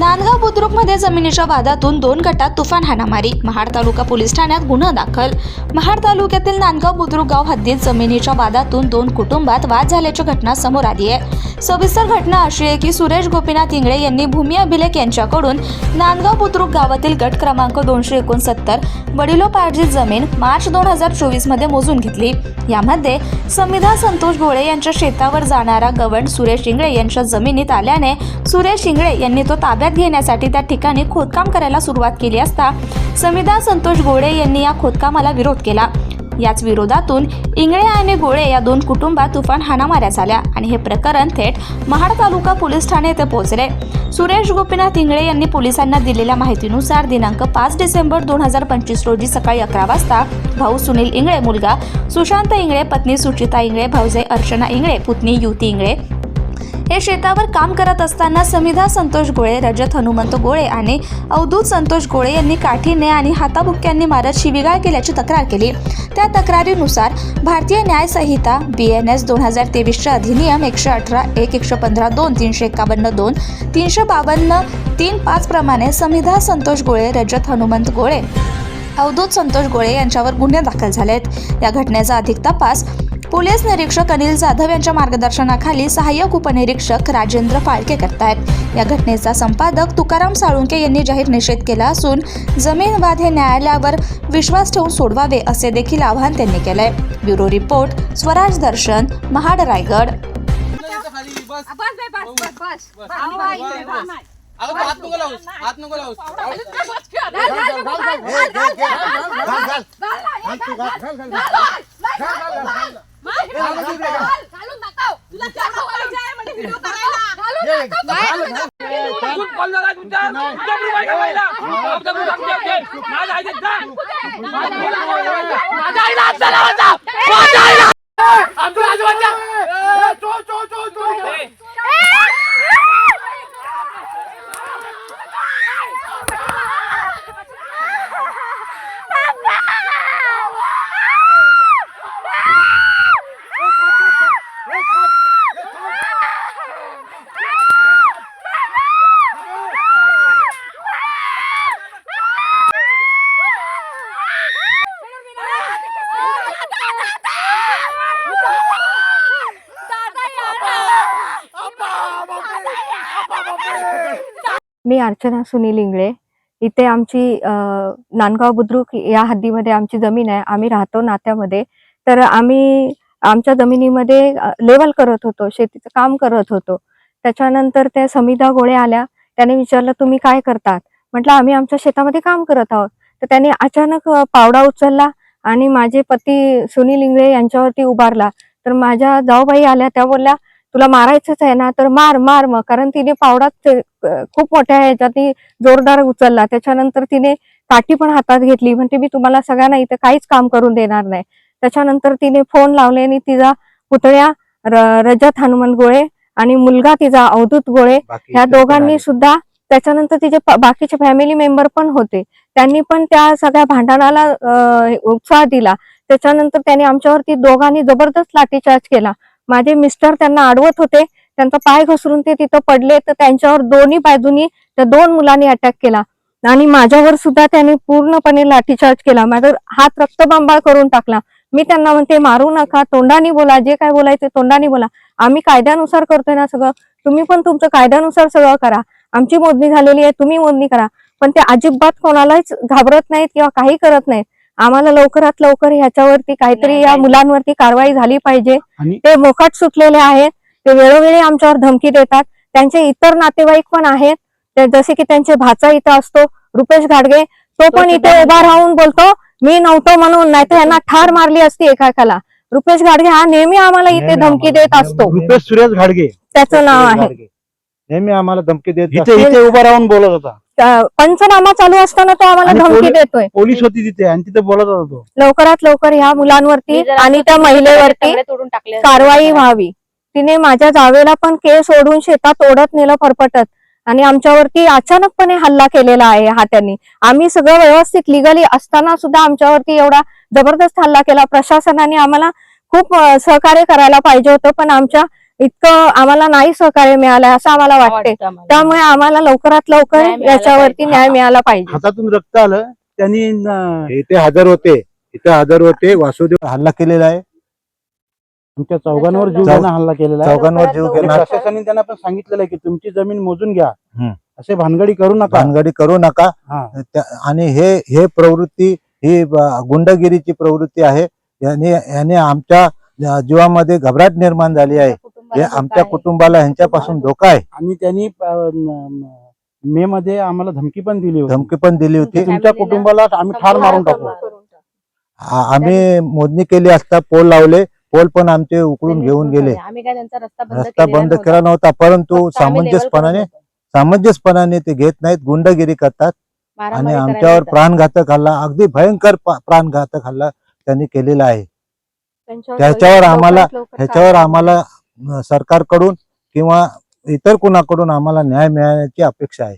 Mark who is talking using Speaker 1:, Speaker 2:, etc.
Speaker 1: नांदगाव बुद्रुकमध्ये जमिनीच्या वादातून 2 गटात तुफान हाणामारी. महाड तालुका पोलीस ठाण्यात गुन्हा दाखल. महाड तालुक्यातील नांदगाव बुद्रुक गाव हद्दीत जमिनीच्या वादातून 2 कुटुंबात वाद झाल्याची घटना समोर आली आहे. सविस्तर घटना अशी आहे की सुरेश गोपीनाथ इंगळे यांनी भूमी अभिलेख यांच्याकडून नांदगाव बुद्रुक गावातील गट क्रमांक 269 वडिलोपार्जित जमीन मार्च 2024 मध्ये मोजून घेतली. यामध्ये संविधा संतोष गोळे यांच्या शेतावर जाणारा गवंड सुरेश इंगळे यांच्या जमिनीत आल्याने सुरेश इंगळे यांनी तो ताब्यात घेण्यासाठी त्या ठिकाणी खोदकाम करायला सुरुवात केली असता संविधा संतोष गोळे यांनी या खोदकामाला विरोध केला. याच विरोधातून इंगळे आणि गोळे या 2 कुटुंबात तुफान हाणामाऱ्या झाल्या आणि हे प्रकरण थेट महाड तालुका पोलीस ठाणे येथे पोहोचले. सुरेश गोपीनाथ इंगळे यांनी पोलिसांना दिलेल्या माहितीनुसार दिनांक 5 डिसेंबर 2025 रोजी सकाळी 11 वाजता भाऊ सुनील इंगळे, मुलगा सुशांत इंगळे, पत्नी सुचिता इंगळे, भाऊजाई अर्चना इंगळे, पुतणी युती इंगळे हे शेतावर काम करत असताना संविधा संतोष गोळे, रजत हनुमंत गोळे आणि अवधूत संतोष गोळे यांनी काठीने आणि हाताबुक्क्यांनी मारत शिवीगाळ केल्याची तक्रार केली. त्या तक्रारीनुसार भारतीय न्याय संहिता BNS 2023 अधिनियम 118, 1, 115, 2, 351, 2, 352, 3.5 प्रमाणे संविधा संतोष गोळे, रजत हनुमंत गोळे, अवधूत संतोष गोळे यांच्यावर गुन्हे दाखल झालेत. या घटनेचा अधिक तपास पोलीस निरीक्षक अनिल जाधव यांच्या मार्गदर्शनाखाली सहाय्यक उपनिरीक्षक राजेंद्र फाळके करतायत. या घटनेचा संपादक तुकाराम साळुंके यांनी जाहीर निषेध केला असून जमीन वाद हे न्यायालयावर विश्वास ठेवून सोडवावे असे देखील आवाहन त्यांनी केलंय. ब्युरो रिपोर्ट, स्वराज दर्शन, महाड, रायगड.
Speaker 2: मी अर्चना सुनील इंगळे. इथे आमची नांदगाव बुद्रुक या हद्दीमध्ये आमची जमीन आहे. आम्ही राहतो नात्यामध्ये. तर आम्ही आमच्या जमिनीमध्ये लेवल करत होतो, शेतीचं काम करत होतो. त्याच्यानंतर त्या समिधा गोळे आल्या. त्याने विचारलं, तुम्ही काय करतात? म्हटलं, आम्ही आमच्या शेतामध्ये काम करत आहोत. तर त्यांनी अचानक पावडा उचलला आणि माझे पती सुनील इंगळे यांच्यावरती उभारला. तर माझ्या जाऊबाई आल्या. त्या बोलल्या, तुला मारायचंच आहे ना, तर मार मार मग. कारण तिने पावडा खूप मोठ्या ह्याच्यात जोरदार उचलला. त्याच्यानंतर तिने काठी पण हातात घेतली. म्हणते, मी तुम्हाला सगळ्यांना इथं काहीच काम करून देणार नाही. त्याच्यानंतर तिने फोन लावले आणि तिचा पुतळ्या रजत हनुमंत गोळे आणि मुलगा तिचा अवधूत गोळे ह्या दोघांनी सुद्धा, त्याच्यानंतर तिचे बाकीचे फॅमिली मेंबर पण होते, त्यांनी पण त्या सगळ्या भांडणाला उत्साह दिला. त्याच्यानंतर त्यांनी आमच्यावरती दोघांनी जबरदस्त लाठीचार्ज केला. माझे मिस्टर त्यांना अडवत होते. त्यांचा पाय घसरून ते तिथं पडले. तर त्यांच्यावर दोन्ही बाजूनी त्या 2 मुलांनी अटॅक केला आणि माझ्यावर सुद्धा त्यांनी पूर्णपणे लाठीचार्ज केला. माझा हात रक्तबंबाळ करून टाकला. मी त्यांना म्हणते, मारू नका, तोंडाने बोला, जे काय बोलायचं तोंडाने बोला. आम्ही कायद्यानुसार करतोय ना सगळं, तुम्ही पण तुमचं कायद्यानुसार सगळं करा. आमची मोजणी झालेली आहे, तुम्ही मोजणी करा. पण ते अजिबात कोणालाच घाबरत नाहीत किंवा काही करत नाहीत. आम्हाला लवकरात लवकर ह्याच्यावरती काहीतरी या मुलांवरती कारवाई झाली पाहिजे. ते मोकाट सुटलेले आहेत. ते वेळोवेळी आमच्यावर धमकी देतात. त्यांचे इतर नातेवाईक पण आहेत, जसे की त्यांचे भाचा इथं असतो रुपेश घाडगे, तो पण इथे उभा राहून बोलतो, मी नव्हतो म्हणून, नाही तर यांना ठार मारली असती एकाला. रुपेश घाडगे हा नेहमी आम्हाला इथे धमकी देत असतो.
Speaker 3: रुपेश सुरेश घाडगे
Speaker 2: त्याचं नाव आहे.
Speaker 3: नेहमी आम्हाला धमकी देत इथे उभा राहून बोलत होता.
Speaker 2: पंचनामा चालू असताना तो आम्हाला
Speaker 3: आणि
Speaker 2: धमकी देतोय.
Speaker 3: पोलीस होती तिथे आणि तिथे बोलत होता तो.
Speaker 2: लवकरात लवकर ह्या मुलांवरती आणि त्या महिलेवरती कारवाई व्हावी. तिने माझ्या जावेला पण केस ओढून शेतात ओढत नेलं फरफटत आणि आमच्यावरती अचानकपणे हल्ला केलेला आहे हात्यांनी. आम्ही सगळं व्यवस्थित लिगली असताना सुद्धा आमच्यावरती एवढा जबरदस्त हल्ला केला. प्रशासनाने आम्हाला खूप सहकार्य करायला पाहिजे होतं, पण आमच्या इतकं आम्हाला नाही सहकार्य मिळालंय असं आम्हाला वाटते. त्यामुळे आम्हाला लवकरात लवकर याच्यावरती न्याय मिळाला पाहिजे.
Speaker 3: हातातून रक्त आलं त्यांनी
Speaker 4: इथे हजर होते वासुदेव हल्ला केलेला आहे.
Speaker 3: तुमच्या चौघांवर जीव
Speaker 4: चौ-
Speaker 3: घेणं हल्ला केलेला आहे.
Speaker 4: चौघांवर जीव
Speaker 3: आणि
Speaker 4: घेणार
Speaker 3: प्रशासनाने त्यांना पण सांगितलेलं आहे की तुमची जमीन मोजून घ्या,
Speaker 4: हम्म.
Speaker 3: असे भानगडी करू नका.
Speaker 4: भानगडी करू नका.
Speaker 3: हा.
Speaker 4: आणि हे प्रवृत्ती ही गुंडगिरीची प्रवृत्ती आहे. याने आमच्या जीवामध्ये घबराट निर्माण झाली आहे. हे आमच्या कुटुंबाला ह्यांच्यापासून धोका आहे.
Speaker 3: आणि त्यांनी मे मध्ये आम्हाला धमकी पण दिली होती.
Speaker 4: धमकी पण दिली होती.
Speaker 3: तुमच्या कुटुंबाला आम्ही ठार मारून टाकू.
Speaker 4: आम्ही मोजणी केली असता पोल लावले, पोल पण आमचे उकळून घेऊन गेले.
Speaker 5: आम्ही काय त्यांचा
Speaker 4: रस्ता बंद केला नव्हता, परंतु सामंजस्यपणाने ते घेत नाहीत, गुंडगिरी करतात आणि आमच्यावर प्राणघातक हल्ला, अगदी भयंकर प्राणघातक हल्ला त्यांनी केलेला आहे. ह्याच्यावर आम्हाला सरकारकडून किंवा इतर कुणाकडून आम्हाला न्याय मिळण्याची अपेक्षा आहे.